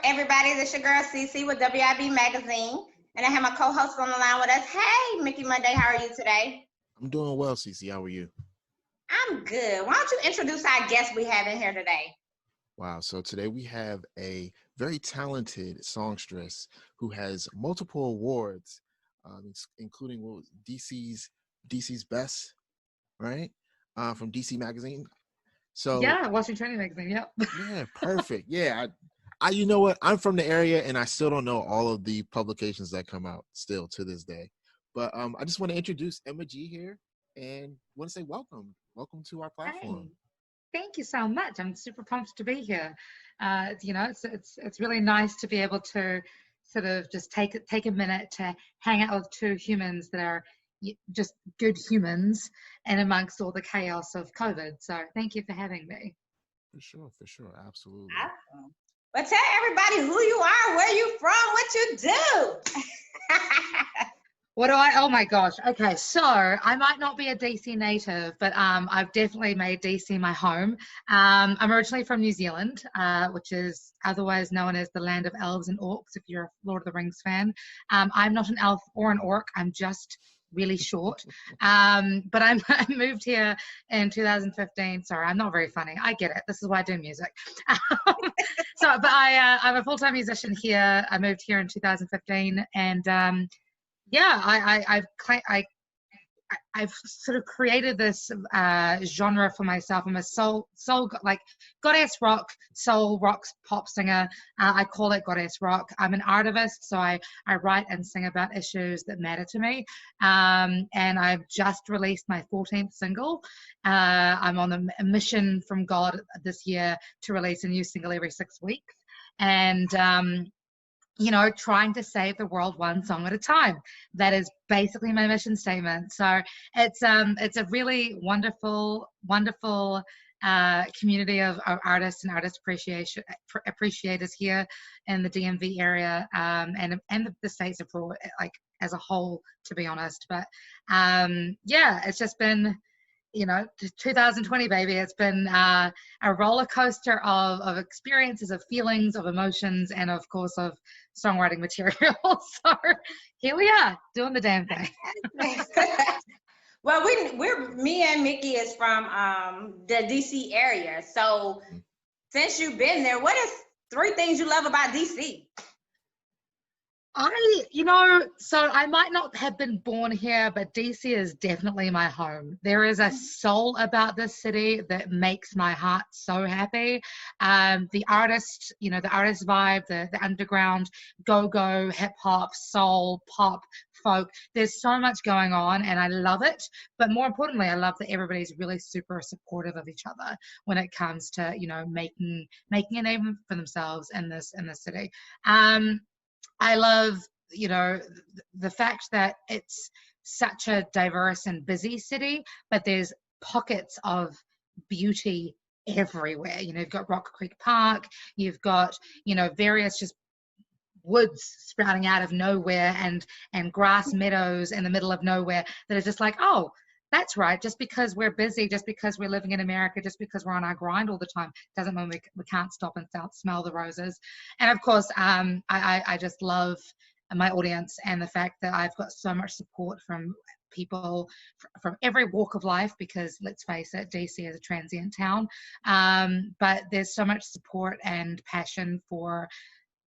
everybody. This your girl Cece with WIB Magazine, and I have my co-host on the line with us. Hey, Mickey Monday, how are you today? I'm doing well, Cece. How are you? I'm good. Why don't you introduce our guest we have in here today? Wow. So today we have a very talented songstress who has multiple awards, including what was DC's Best, right? From DC Magazine. So Yeah, Washington Training Magazine. Yep. yeah, perfect. Yeah, I you know what? I'm from the area, and I still don't know all of the publications that come out still to this day. But I just want to introduce Emma G here, and want to say welcome to our platform. Hey, thank you so much. I'm super pumped to be here. It's really nice to be able to sort of just take a minute to hang out with two humans that are just good humans and amongst all the chaos of COVID. So thank you for having me. For sure, absolutely. Awesome. But tell everybody who you are, where you from, what you do. Oh my gosh. Okay, so I might not be a DC native, but I've definitely made DC my home. I'm originally from New Zealand, which is otherwise known as the land of elves and orcs, if you're a Lord of the Rings fan. I'm not an elf or an orc. I'm just really short. But I moved here in 2015. Sorry, I'm not very funny. I get it. This is why I do music. I'm a full-time musician here. I moved here in 2015, and I've sort of created this genre for myself. I'm a soul like goddess rock, soul rock pop singer. I call it goddess rock. I'm an artivist, so I write and sing about issues that matter to me. And I've just released my 14th single. I'm on a mission from God this year to release a new single every 6 weeks. And trying to save the world one song at a time. That is basically my mission statement. So it's a really wonderful community of artists and artist appreciators here in the DMV area, and the states abroad, like as a whole, to be honest. But it's just been 2020, baby. It's been a roller coaster of experiences, of feelings, of emotions, and of course of songwriting material. So here we are doing the damn thing. Well, me and Mickey is from the DC area. So since you've been there, what is 3 things you love about DC? So I might not have been born here, but DC is definitely my home. There is a soul about this city that makes my heart so happy. The artist vibe, the underground, go-go, hip-hop, soul, pop, folk. There's so much going on, and I love it. But more importantly, I love that everybody's really super supportive of each other when it comes to, making a name for themselves in this city. I love, the fact that it's such a diverse and busy city, but there's pockets of beauty everywhere. You've got Rock Creek Park, you've got, various just woods sprouting out of nowhere and grass meadows in the middle of nowhere that are just like, oh, that's right. Just because we're busy, just because we're living in America, just because we're on our grind all the time, doesn't mean we can't stop and smell the roses. And of course, I just love my audience and the fact that I've got so much support from people from every walk of life, because let's face it, DC is a transient town. But there's so much support and passion for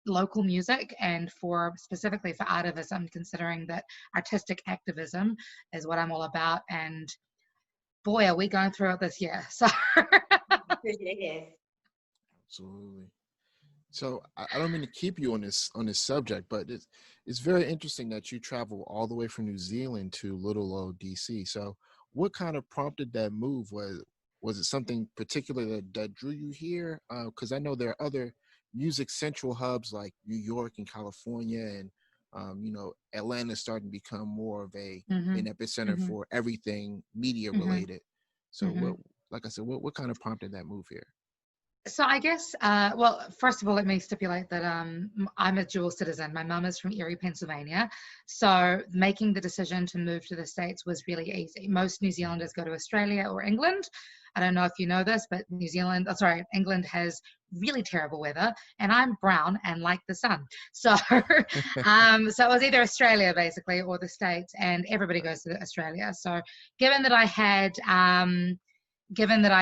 local music and specifically for artivism, considering that artistic activism is what I'm all about. And boy, are we going through it this year. So Absolutely. So I don't mean to keep you on this subject, but it's very interesting that you travel all the way from New Zealand to little old DC. So what kind of prompted that move? Was it something particular that drew you here? Because I know there are other music central hubs like New York and California, and Atlanta is starting to become more of an epicenter for everything media related. So what kind of prompted that move here? So I guess, well, first of all, let me stipulate that I'm a dual citizen. My mum is from Erie, Pennsylvania. So making the decision to move to the States was really easy. Most New Zealanders go to Australia or England. I don't know if you know this, but England has really terrible weather, and I'm brown and like the sun. So, so it was either Australia basically or the States, and everybody goes to Australia. So given that I had, that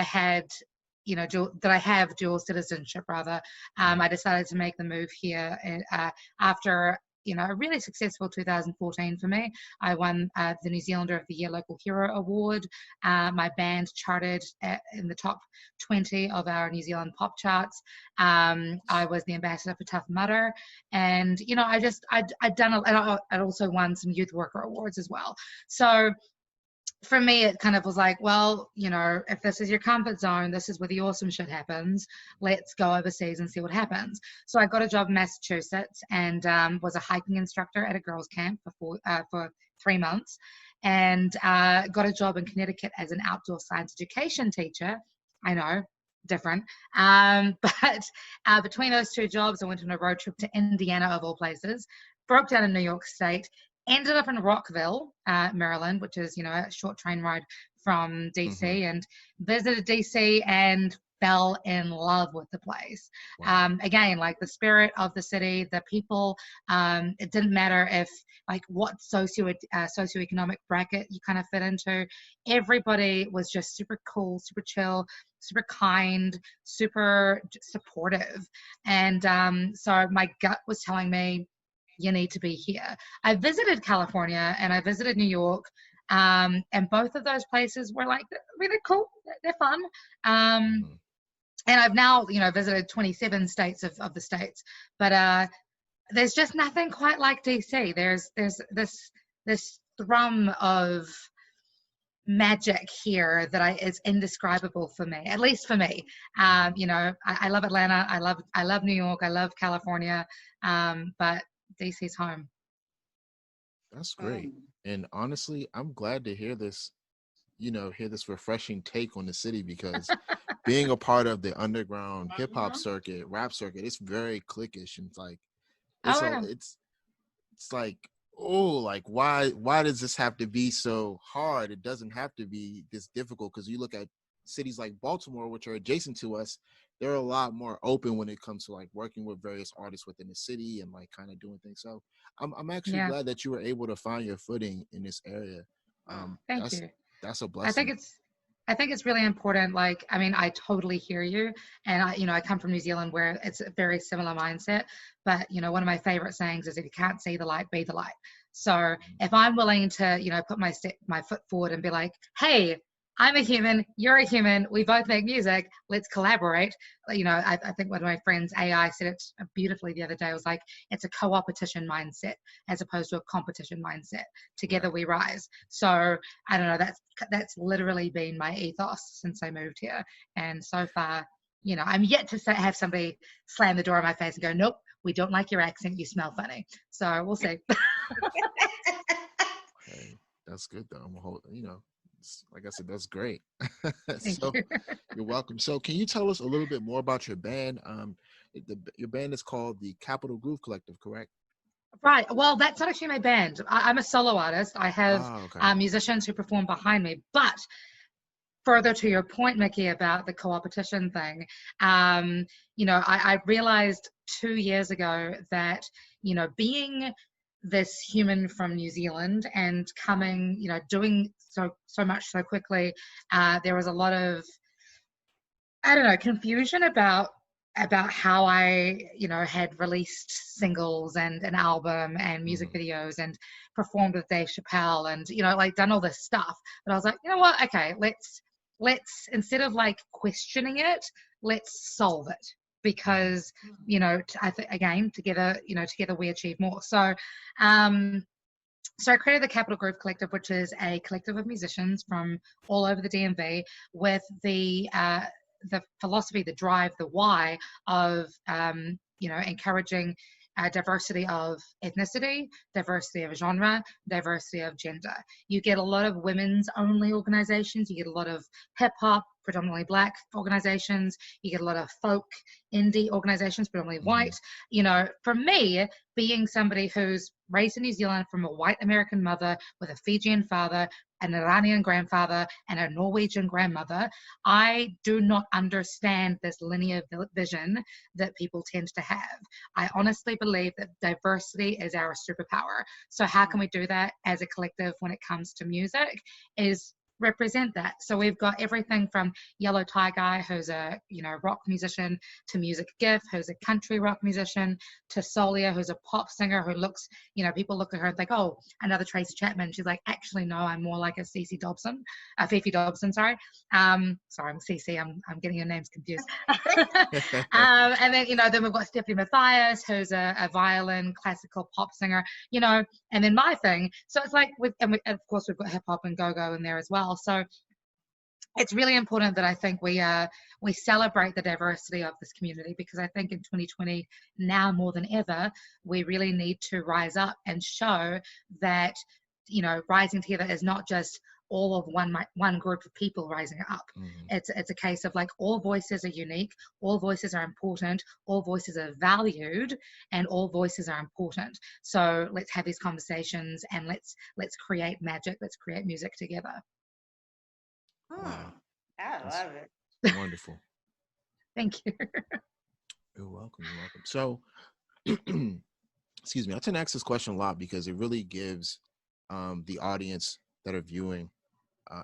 I have dual citizenship rather, I decided to make the move here after a really successful 2014 for me. I won the New Zealander of the Year Local Hero Award. My band charted in the top 20 of our New Zealand pop charts. I was the ambassador for Tough Mudder, and I'd done I'd also won some youth worker awards as well. So for me, it kind of was like, well, if this is your comfort zone, this is where the awesome shit happens. Let's go overseas and see what happens. So I got a job in Massachusetts and was a hiking instructor at a girls' camp for 3 months, and got a job in Connecticut as an outdoor science education teacher. I know, different. But between those 2 jobs, I went on a road trip to Indiana, of all places, broke down in New York State, ended up in Rockville, Maryland, which is, a short train ride from DC, and visited DC and fell in love with the place. Wow. Again, like the spirit of the city, the people, it didn't matter if what socioeconomic bracket you kind of fit into. Everybody was just super cool, super chill, super kind, super supportive. And so my gut was telling me, you need to be here. I visited California and I visited New York, and both of those places were really cool. They're fun. And I've now, visited 27 states of the States, but there's just nothing quite like DC. There's this thrum of magic here that is indescribable for me, at least for me. I love Atlanta. I love New York. I love California. But DC's home. That's great. And honestly, I'm glad to hear this, hear this refreshing take on the city, because being a part of the underground hip hop circuit, rap circuit, it's very cliquish. And it's like, it's like, why does this have to be so hard? It doesn't have to be this difficult, because you look at cities like Baltimore, which are adjacent to us, they're a lot more open when it comes to working with various artists within the city and kind of doing things. So I'm actually glad that you were able to find your footing in this area. Thank you. That's a blessing. I think it's really important. I totally hear you. And I come from New Zealand where it's a very similar mindset. But, one of my favorite sayings is, if you can't see the light, be the light. So if I'm willing to, put my foot forward and be like, hey, I'm a human, you're a human, we both make music, let's collaborate. I think one of my friends, AI, said it beautifully the other day. It was like, it's a co-opetition mindset as opposed to a competition mindset. Together we rise. So I don't know, that's literally been my ethos since I moved here. And so far, I'm yet to have somebody slam the door in my face and go, nope, we don't like your accent, you smell funny. So we'll see. Hey, that's good though. Like I said, that's great. Thank So you. you're welcome. So can you tell us a little bit more about your band? Your band is called the Capital Groove Collective, correct? Right. Well, that's not actually my band. I'm a solo artist. I have musicians who perform behind me. But further to your point, Mickey, about the co-opetition thing, I realized 2 years ago that, being this human from New Zealand and coming, doing so much so quickly, there was a lot of, confusion about how I, had released singles and an album and music videos and performed with Dave Chappelle and, done all this stuff. But I was like, you know what? Okay, let's instead of questioning it, let's solve it. Because, I think, again, together we achieve more. So, so I created the Capital Groove Collective, which is a collective of musicians from all over the DMV with the philosophy, the drive, the why of, encouraging diversity of ethnicity, diversity of genre, diversity of gender. You get a lot of women's only organizations. You get a lot of hip hop, predominantly Black organizations. You get a lot of folk indie organizations, predominantly white. You know, for me, being somebody who's raised in New Zealand from a white American mother with a Fijian father, an Iranian grandfather, and a Norwegian grandmother, I do not understand this linear vision that people tend to have. I honestly believe that diversity is our superpower. So how can we do that as a collective when it comes to music is represent that. So we've got everything from Yellow Tie Guy, who's a, you know, rock musician, to Music Gift, who's a country rock musician, to Solia, who's a pop singer who looks, you know, people look at her and think, oh, another Tracy Chapman. She's like, actually, no, I'm more like a Fifi Dobson, sorry. Sorry, I'm Cece, I'm getting your names confused. And then, you know, then we've got Stephanie Mathias, who's a violin, classical pop singer, you know, and then my thing. So it's like, of course, we've got hip hop and go-go in there as well. So it's really important that I think we celebrate the diversity of this community, because I think in 2020, now more than ever, we really need to rise up and show that, you know, rising together is not just all of one group of people rising up. It's a case of like, all voices are unique, all voices are important, all voices are valued, and all voices are important. So let's have these conversations, and let's create magic, let's create music together. Wow. I love it. Wonderful. Thank you. You're welcome. You're welcome. So, excuse me, I tend to ask this question a lot because it really gives the audience that are viewing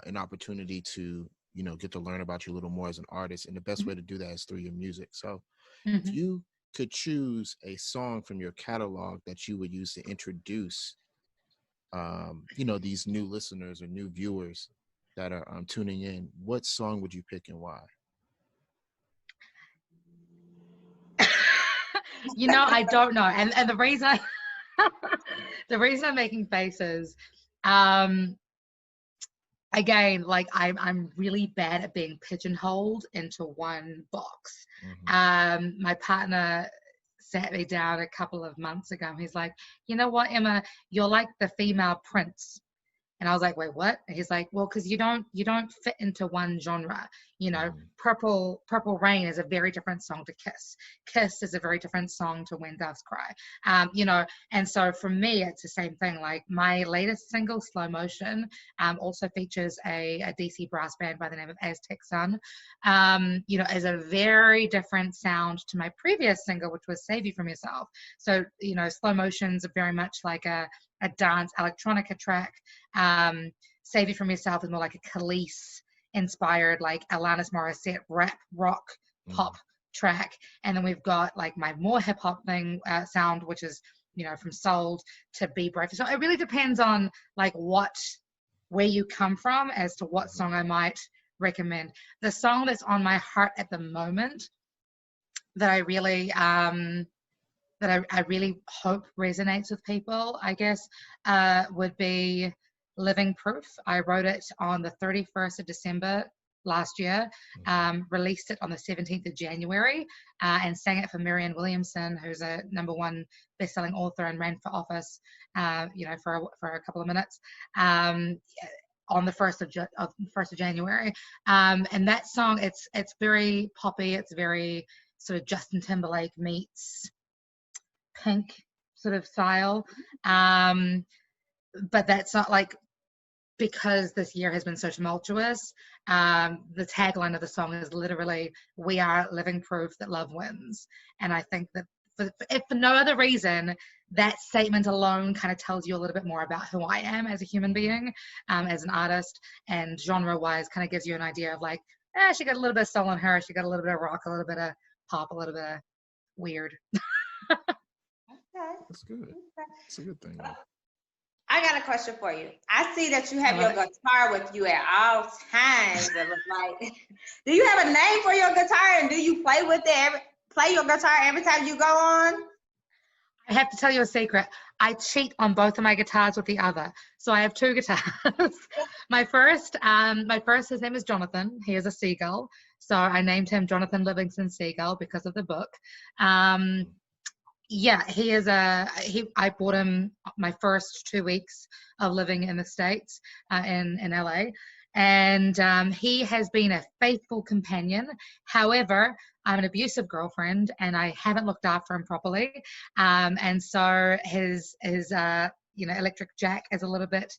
an opportunity to, you know, get to learn about you a little more as an artist. And the best way to do that is through your music. So if you could choose a song from your catalog that you would use to introduce, you know, these new listeners or new viewers that are tuning in, what song would you pick and why? You know, I don't know. And the reason the reason I'm making faces, again, like I'm really bad at being pigeonholed into one box. My partner sat me down a couple of months ago, and he's like, you know what, Emma, you're like the female Prince. And I was like, wait, what? And he's like, well, because you don't fit into one genre. You know, Purple Rain is a very different song to Kiss. Kiss is a very different song to When Doves Cry. You know, and so for me, it's the same thing. Like my latest single, Slow Motion, also features a DC brass band by the name of Aztec Sun. You know, is a very different sound to my previous single, which was Save You From Yourself. So, you know, Slow Motion's very much like a dance electronica track. Save You From Yourself is more like a Khalees inspired, like Alanis Morissette rap rock pop track. And then we've got like my more hip hop thing sound, which is, you know, from Souled to Be Brave. So it really depends on like where you come from as to what song I might recommend. The song that's on my heart at the moment that I really I really hope resonates with people, I guess, would be Living Proof. I wrote it on the 31st of December last year, released it on the 17th of January, and sang it for Marianne Williamson, who's a #1 best-selling author and ran for office, you know, for a couple of minutes, on the 1st of January. And that song, it's very poppy, it's very sort of Justin Timberlake meets Pink sort of style, but that's not like, because this year has been so tumultuous, the tagline of the song is literally, we are living proof that love wins. And I think that if for no other reason, that statement alone kind of tells you a little bit more about who I am as a human being, as an artist, and genre wise kind of gives you an idea of like, she got a little bit of soul in her, she got a little bit of rock, a little bit of pop, a little bit of weird. That's good. That's a good thing. I got a question for you. I see that you have your guitar with you at all times. It was like, do you have a name for your guitar, and do you play with it? Play your guitar every time you go on? I have to tell you a secret. I cheat on both of my guitars with the other. So I have 2 guitars. My first, his name is Jonathan. He is a seagull. So I named him Jonathan Livingston Seagull because of the book. Yeah, I bought him my first 2 weeks of living in the States, in LA. And he has been a faithful companion. However, I'm an abusive girlfriend and I haven't looked after him properly. And so his electric jack is a little bit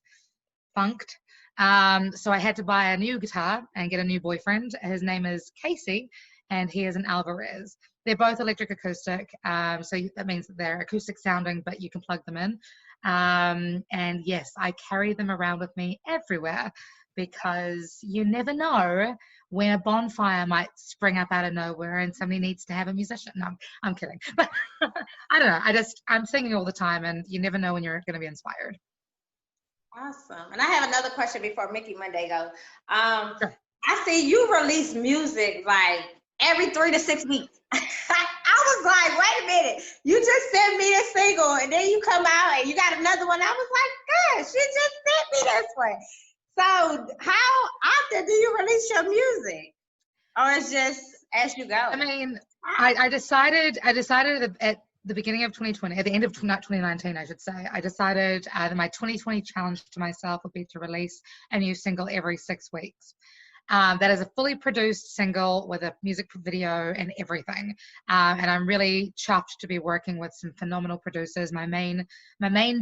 funked. So I had to buy a new guitar and get a new boyfriend. His name is Casey and he is an Alvarez. They're both electric acoustic. So that means that they're acoustic sounding, but you can plug them in. And yes, I carry them around with me everywhere because you never know when a bonfire might spring up out of nowhere and somebody needs to have a musician. No, I'm kidding. But I don't know. I'm singing all the time and you never know when you're going to be inspired. Awesome. And I have another question before Mickey Monday goes. Sure. I see you release music like every 3 to 6 weeks. I was like, wait a minute, you just sent me a single and then you come out and you got another one. I was like, good, she just sent me this one. So how often do you release your music? Or it's just as you go? I mean, I decided at the beginning of 2020, at the end of 2019, I should say, I decided that my 2020 challenge to myself would be to release a new single every 6 weeks. That is a fully produced single with a music video and everything. And I'm really chuffed to be working with some phenomenal producers. My main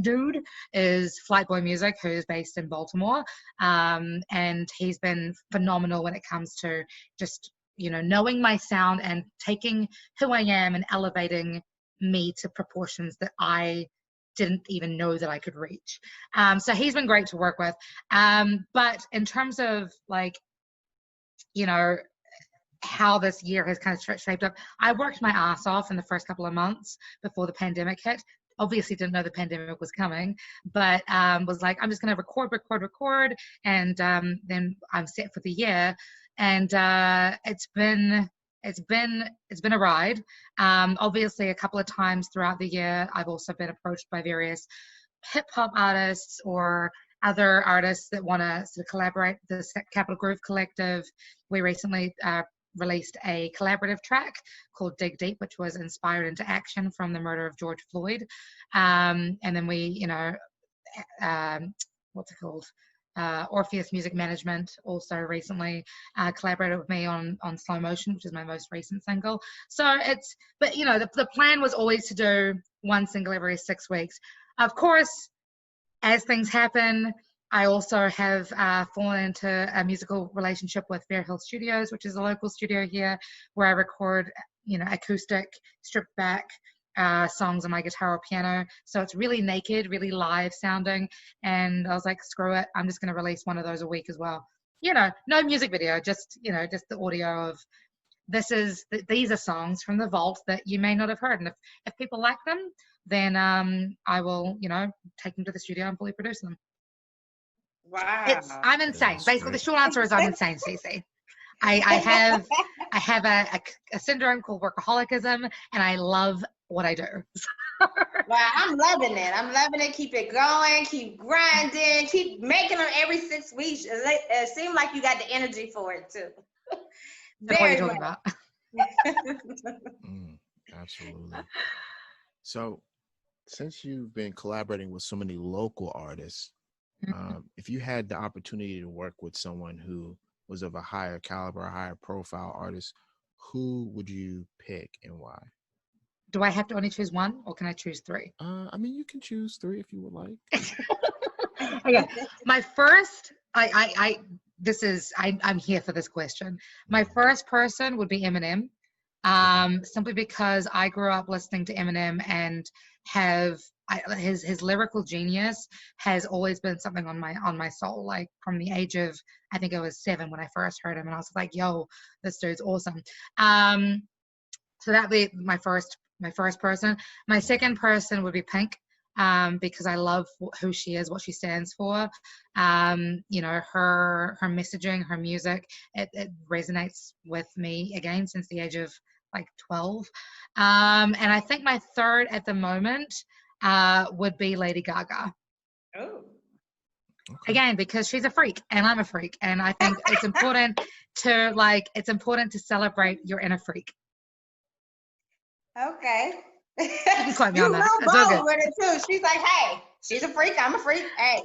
dude is Flightboy Music, who's based in Baltimore. And he's been phenomenal when it comes to just, knowing my sound and taking who I am and elevating me to proportions that I didn't even know that I could reach. So he's been great to work with. But in terms of how this year has kind of shaped up, I worked my ass off in the first couple of months before the pandemic hit. Obviously didn't know the pandemic was coming, but was like, I'm just going to record, and then I'm set for the year. And it's been a ride. Obviously, a couple of times throughout the year, I've also been approached by various hip hop artists or other artists that want to sort of collaborate. The Capital Groove Collective, we recently released a collaborative track called Dig Deep, which was inspired into action from the murder of George Floyd. And then we, what's it called? Orpheus Music Management also recently collaborated with me on Slow Motion, which is my most recent single. So the plan was always to do one single every 6 weeks. Of course, as things happen, I also have fallen into a musical relationship with Fair Hill Studios, which is a local studio here where I record, acoustic, stripped back songs on my guitar or piano. So it's really naked, really live sounding. And I was like, screw it, I'm just going to release one of those a week as well. No music video, just the audio of these are songs from the vault that you may not have heard. And if people like them, then I will, take them to the studio and fully produce them. Wow. I'm insane. Basically, the short answer is I'm insane, Cece. I have a syndrome called workaholicism, and I love what I do. Wow, I'm loving it. I'm loving it. Keep it going. Keep grinding. Keep making them every 6 weeks. It seems like you got the energy for it too. That's what you're talking about. Absolutely. So, since you've been collaborating with so many local artists, if you had the opportunity to work with someone who was of a higher caliber, a higher profile artist, who would you pick and why? Do I have to only choose one, or can I choose 3? I mean, you can choose 3 if you would like. Okay, my first, I'm here for this question. My first person would be Eminem, simply because I grew up listening to Eminem and his lyrical genius has always been something on my soul. Like from the age of, I think I was 7 when I first heard him, and I was like, yo, this dude's awesome. So that'd be my first person. My second person would be Pink, because I love who she is, what she stands for. Her messaging, her music, it resonates with me again since the age of like 12. And I think my third at the moment would be Lady Gaga. Oh. Okay. Again, because she's a freak and I'm a freak, and I think it's important to celebrate your inner freak. Okay. You can quote me on that. You're real bold with it too. She's like, hey, she's a freak, I'm a freak. Hey.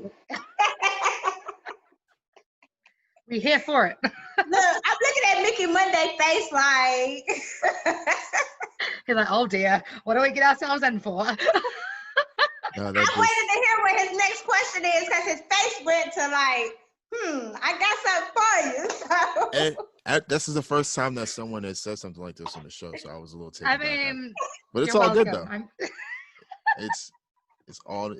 We're here for it. Look, I'm looking at Mickey Monday face like. He's like, oh dear, what do we get ourselves in for? No, I'm that just waiting to hear what his next question is because his face went to like, I got something for you. So. and this is the first time that someone has said something like this on the show, so I was a little taken I back. mean, But it's you're all good welcome. though. It's all good.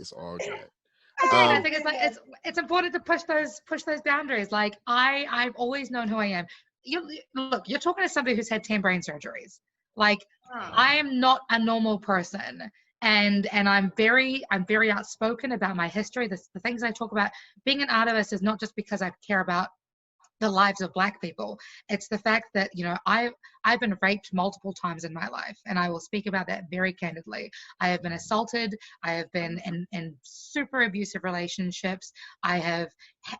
Again, I think it's like it's important to push those boundaries. Like I've always known who I am. Look, you're talking to somebody who's had 10 brain surgeries. Like I am not a normal person. And I'm very outspoken about my history. The things I talk about. Being an artist is not just because I care about the lives of Black people. It's the fact that, you know, I've been raped multiple times in my life, and I will speak about that very candidly. I have been assaulted. I have been in super abusive relationships. I have,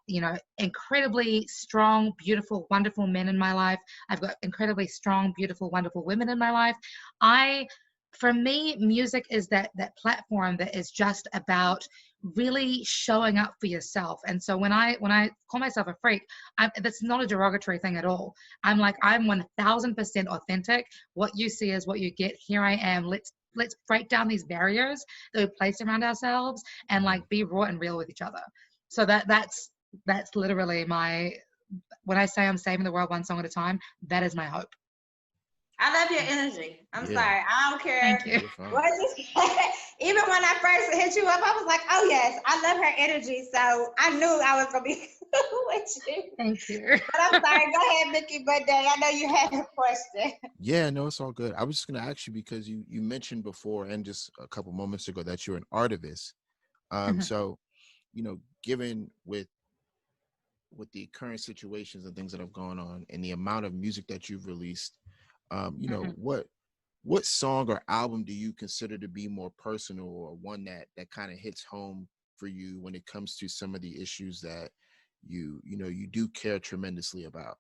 you know, incredibly strong, beautiful, wonderful men in my life. I've got incredibly strong, beautiful, wonderful women in my life. For me, music is that platform that is just about really showing up for yourself. And so when I call myself a freak, that's not a derogatory thing at all. I'm 1000% authentic. What you see is what you get. Here I am. Let's break down these barriers that we place around ourselves and like be raw and real with each other. So that's literally when I say I'm saving the world one song at a time, that is my hope. I love your energy. I'm sorry. I don't care. Thank you. What you even when I first hit you up, I was like, oh yes, I love her energy. So I knew I was gonna be with you. Thank you. But I'm sorry. Go ahead, Mickey Monday. I know you had a question. Yeah, no, it's all good. I was just gonna ask you because you mentioned before and just a couple moments ago that you're an artivist. So, you know, given with the current situations and things that have gone on and the amount of music that you've released, you know, what song or album do you consider to be more personal, or one that kind of hits home for you when it comes to some of the issues that you do care tremendously about?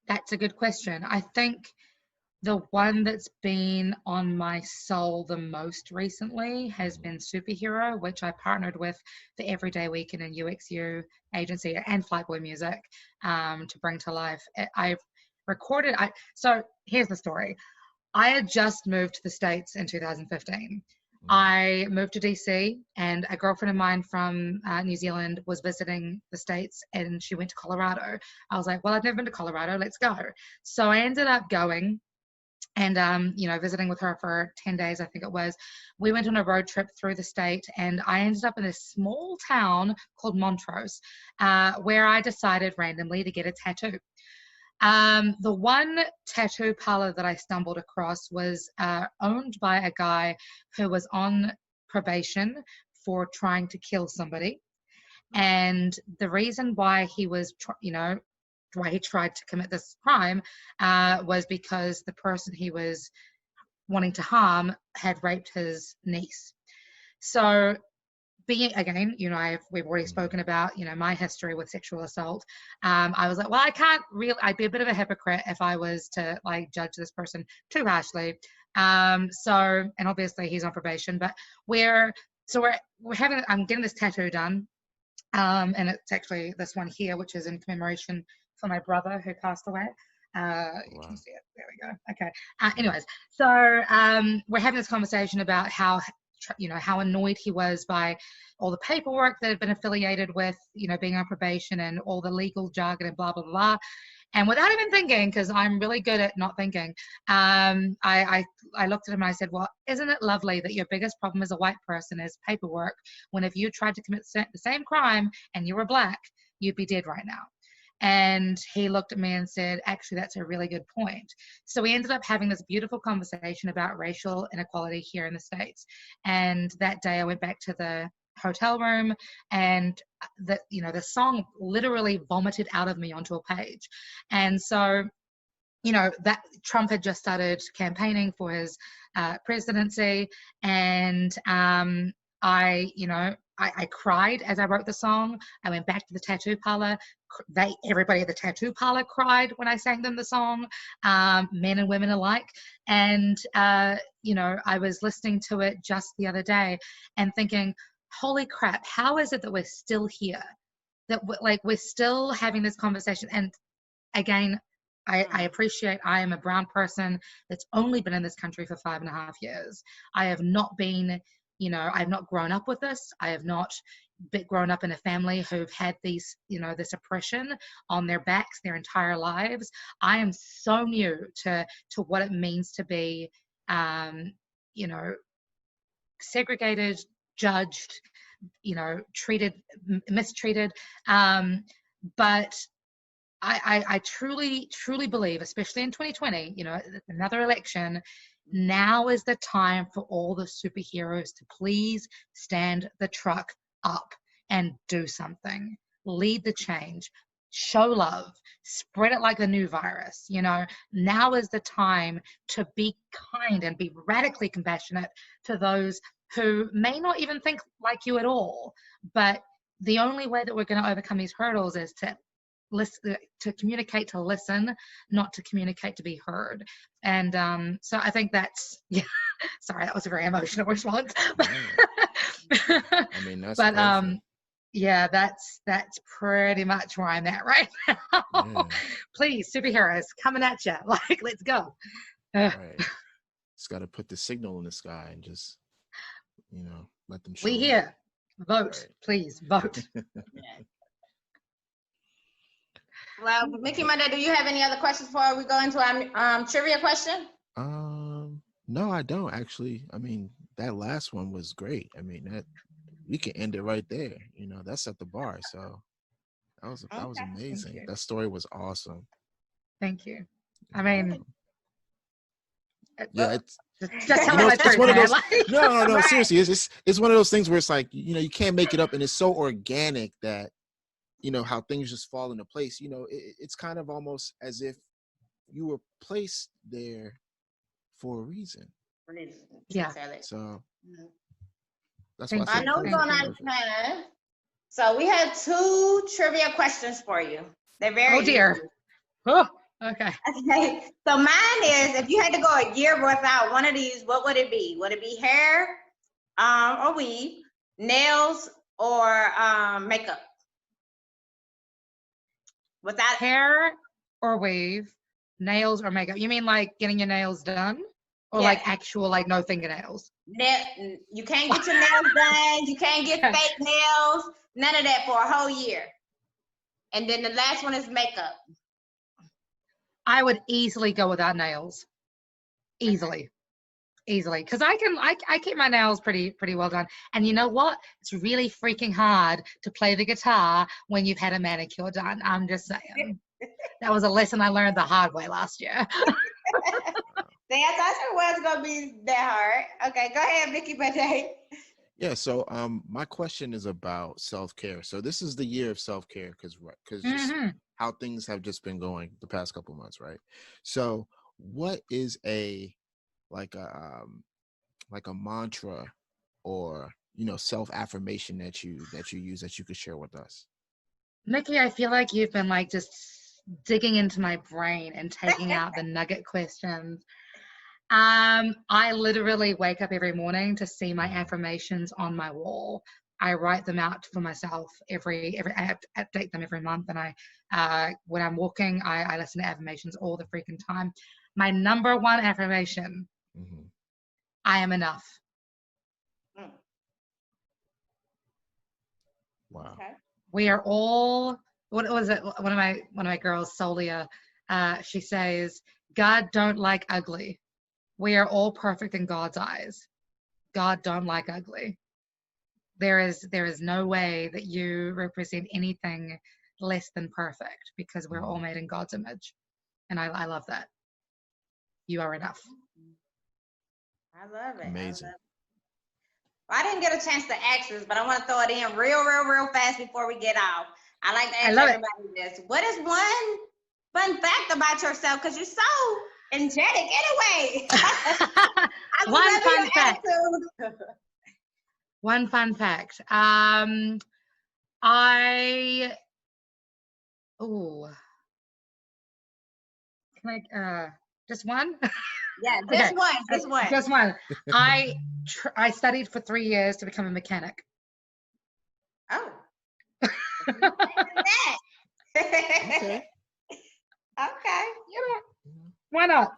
That's a good question. I think the one that's been on my soul the most recently has been Superhero, which I partnered with the Everyday Weekend and UXU agency and Flightboy Music to bring to life. So here's the story. I had just moved to the States in 2015. I moved to DC, and a girlfriend of mine from New Zealand was visiting the States, and she went to Colorado. I was like, well, I've never been to Colorado. Let's go. So I ended up going and you know, visiting with her for 10 days, I think it was. We went on a road trip through the state, and I ended up in a small town called Montrose, where I decided randomly to get a tattoo. The one tattoo parlor that I stumbled across was owned by a guy who was on probation for trying to kill somebody. And the reason why he was, why he tried to commit this crime was because the person he was wanting to harm had raped his niece. So again, you know, we've already spoken about, you know, my history with sexual assault. I was like, well, I'd be a bit of a hypocrite if I was to like judge this person too harshly. And obviously he's on probation, but I'm getting this tattoo done. And it's actually this one here, which is in commemoration for my brother who passed away. You can see it. There we go. Okay. Anyways, so we're having this conversation about how annoyed he was by all the paperwork that had been affiliated with, you know, being on probation and all the legal jargon and blah, blah, blah. And without even thinking, because I'm really good at not thinking, I looked at him and I said, well, isn't it lovely that your biggest problem as a white person is paperwork, when if you tried to commit the same crime and you were Black, you'd be dead right now. And he looked at me and said, actually, that's a really good point. So we ended up having this beautiful conversation about racial inequality here in the States. And that day I went back to the hotel room, and the song literally vomited out of me onto a page. And so, you know, that Trump had just started campaigning for his presidency, and I cried as I wrote the song. I went back to the tattoo parlor. Everybody at the tattoo parlor cried when I sang them the song, men and women alike. And, I was listening to it just the other day and thinking, holy crap, how is it that we're still here? That we're still having this conversation. And again, I appreciate I am a brown person that's only been in this country for 5.5 years. I have not been, I've not grown up with this. I have not grown up in a family who've had these, this oppression on their backs their entire lives. I am so new to what it means to be, segregated, judged, mistreated. But I truly, truly believe, especially in 2020, another election, now is the time for all the superheroes to please stand the truck up and do something. Lead the change. Show love. Spread it like a new virus. Now is the time to be kind and be radically compassionate to those who may not even think like you at all. But the only way that we're going to overcome these hurdles is to listen, to communicate, to listen, not to communicate to be heard. And so I think that's, sorry, that was a very emotional response. I mean, that's but perfect. yeah, that's pretty much where I'm at right now. Yeah. Please, superheroes coming at you, let's go. Right. Just got to put the signal in the sky and just, let them show We up. here. Vote, Right. please vote. Well, Mickey Monday, do you have any other questions before we go into our trivia question? No, I don't actually. I mean, that last one was great. I mean, that we can end it right there. That set the bar. So that was Okay. amazing. That story was awesome. Thank you. I mean, yeah, it's just tell me my truth, one of man. those. No, Right. seriously, it's one of those things where it's like you can't make it up, and it's so organic that how things just fall into place. It's kind of almost as if you were placed there for a reason. Yeah. So that's Thank why I I know we're Thank going you. out of time. So we have 2 trivia questions for you. They're very Oh dear. easy. Oh, okay. Okay. So mine is, if you had to go a year without one of these, what would it be? Would it be hair, or weave, nails, or makeup? Without Hair or wave, nails or makeup. You mean like getting your nails done? Or like actual, no fingernails? You can't get your nails done. You can't get fake nails. None of that for a whole year. And then the last one is makeup. I would easily go without nails. Easily. Because I keep my nails pretty well done. And you know what? It's really freaking hard to play the guitar when you've had a manicure done. I'm just saying. That was a lesson I learned the hard way last year. See, I thought it was gonna be that hard. Okay, go ahead, Mickey Monday. Yeah, so my question is about self-care. So this is the year of self-care because just how things have just been going the past couple months, right? So what is a mantra or self-affirmation that you use that you could share with us? Mickey, I feel like you've been just digging into my brain and taking out the nugget questions. I literally wake up every morning to see my affirmations on my wall. I write them out for myself every I update them every month, and I when I'm walking, I listen to affirmations all the freaking time. My number one affirmation: I am enough. Wow. Okay. We are all. What was it? One of my girls, Solia, she says, "God don't like ugly. We are all perfect in God's eyes. God don't like ugly. There is no way that you represent anything less than perfect because we're all made in God's image." And I love that. You are enough. I love it. Amazing. I didn't get a chance to ask this, but I want to throw it in real fast before we get off. I like to ask everybody this. What is one fun fact about yourself? Because you're so energetic anyway. One fun fact. One fun fact. Just one? Yeah, Okay. just one. Just one. Just one. I studied for 3 years to become a mechanic. Oh. Okay. Okay. Why not?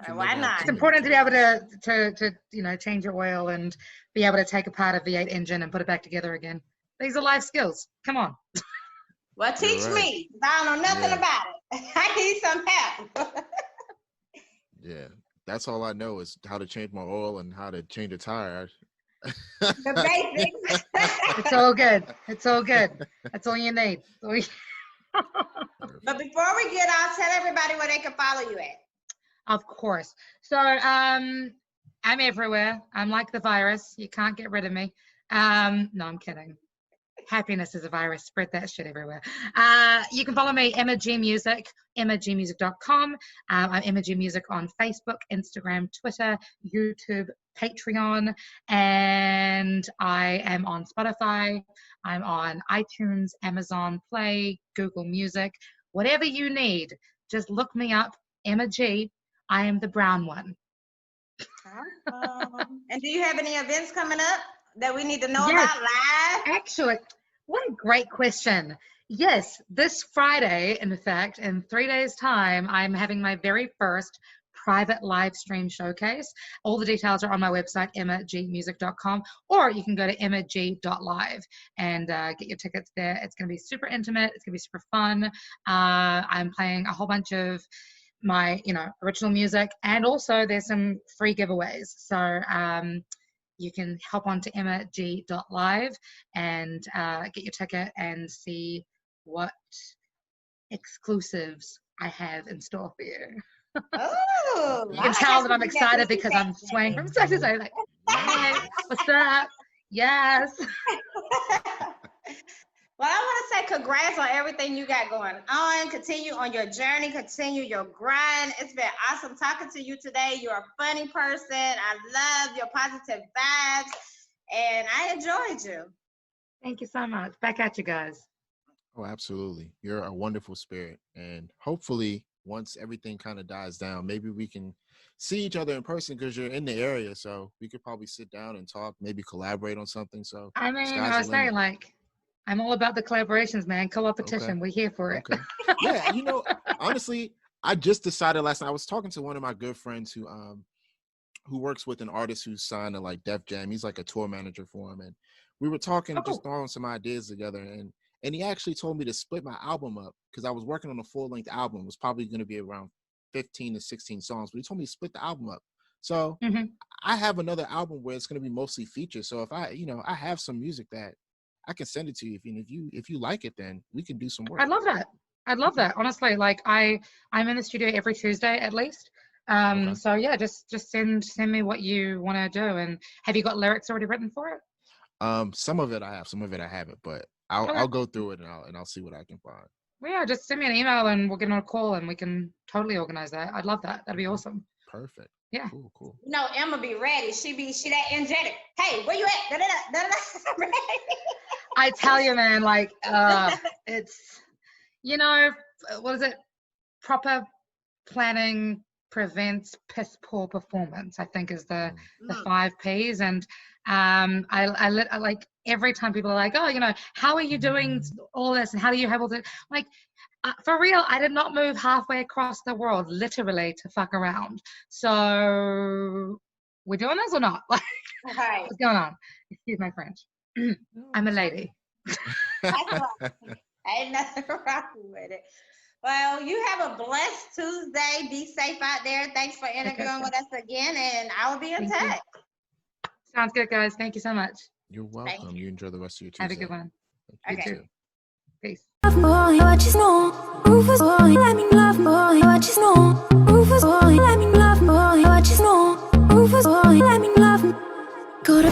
Why not? It's important to be able to change your oil and be able to take apart a V8 engine and put it back together again. These are life skills. Come on. Well, teach You're right. me. I don't know nothing Yeah. about it. I need some help. Yeah, that's all I know is how to change my oil and how to change a tire. The basics. It's all good. It's all good. That's all you need. But before we get off, tell everybody where they can follow you at. Of course. So I'm everywhere. I'm like the virus. You can't get rid of me. No, I'm kidding. Happiness is a virus. Spread that shit everywhere. You can follow me, Emma G Music, emmagmusic.com. I'm Emma G Music on Facebook, Instagram, Twitter, YouTube, Patreon, and I am on Spotify. I'm on iTunes, Amazon Play, Google Music. Whatever you need, just look me up, Emma G. I am the brown one. And do you have any events coming up that we need to know Yes. about live? Actually, what a great question. Yes, this Friday, in fact, in 3 days' time, I'm having my very first private live stream showcase. All the details are on my website, emmagmusic.com, or you can go to emmag.live and get your tickets there. It's going to be super intimate. It's going to be super fun. I'm playing a whole bunch of my original music, and also there's some free giveaways. So you can hop on to emmag.live and get your ticket and see what exclusives I have in store for you. Oh, You can tell that I'm excited because I'm swaying from side to side, like, hey, what's up? Yes. Well, I want to say congrats on everything you got going on. Continue on your journey. Continue your grind. It's been awesome talking to you today. You're a funny person. I love your positive vibes, and I enjoyed you. Thank you so much. Back at you guys. Oh, absolutely. You're a wonderful spirit. And hopefully, once everything kind of dies down, maybe we can see each other in person because you're in the area. So we could probably sit down and talk, maybe collaborate on something. So I mean, sky's I was the saying, limit. like, I'm all about the collaborations, man. Co-opetition. Okay. We're here for it. Okay. Yeah, honestly, I just decided last night. I was talking to one of my good friends who works with an artist who's signed to like Def Jam. He's like a tour manager for him, and we were talking, just throwing some ideas together. And he actually told me to split my album up because I was working on a full-length album. It was probably going to be around 15 to 16 songs, but he told me to split the album up. So I have another album where it's going to be mostly features. So if I have some music that I can send it to you. If you like it, then we can do some work. I love that. I'd love that. Honestly, like I'm in the studio every Tuesday at least. Okay. So yeah, just send me what you want to do. And have you got lyrics already written for it? Some of it I have, some of it I haven't, but I'll go through it and I'll see what I can find. Well, yeah, just send me an email and we'll get on a call and we can totally organize that. I'd love that. That'd be awesome. Perfect. Yeah. Cool. Emma be ready. She that energetic. Hey, where you at? Da-da-da. I tell you, man, like it's what is it? Proper planning prevents piss poor performance, I think is the 5 Ps. And I like every time people are like, oh, how are you doing all this and how do you have all this? Like, for real, I did not move halfway across the world, literally, to fuck around. So, we're doing this or not? Like, Right. what's going on? Excuse my French. I'm a lady. Ain't nothing wrong with it. Well, you have a blessed Tuesday. Be safe out there. Thanks for interviewing with us again, and I will be in touch. Sounds good, guys. Thank you so much. You're welcome. You enjoy the rest of your Tuesday. Have a good one. Okay. Peace. Boy, what you know? Rufus boy, let me love boy, what you know? Rufus boy, let me love boy, what you know? Rufus boy, let me love. Go to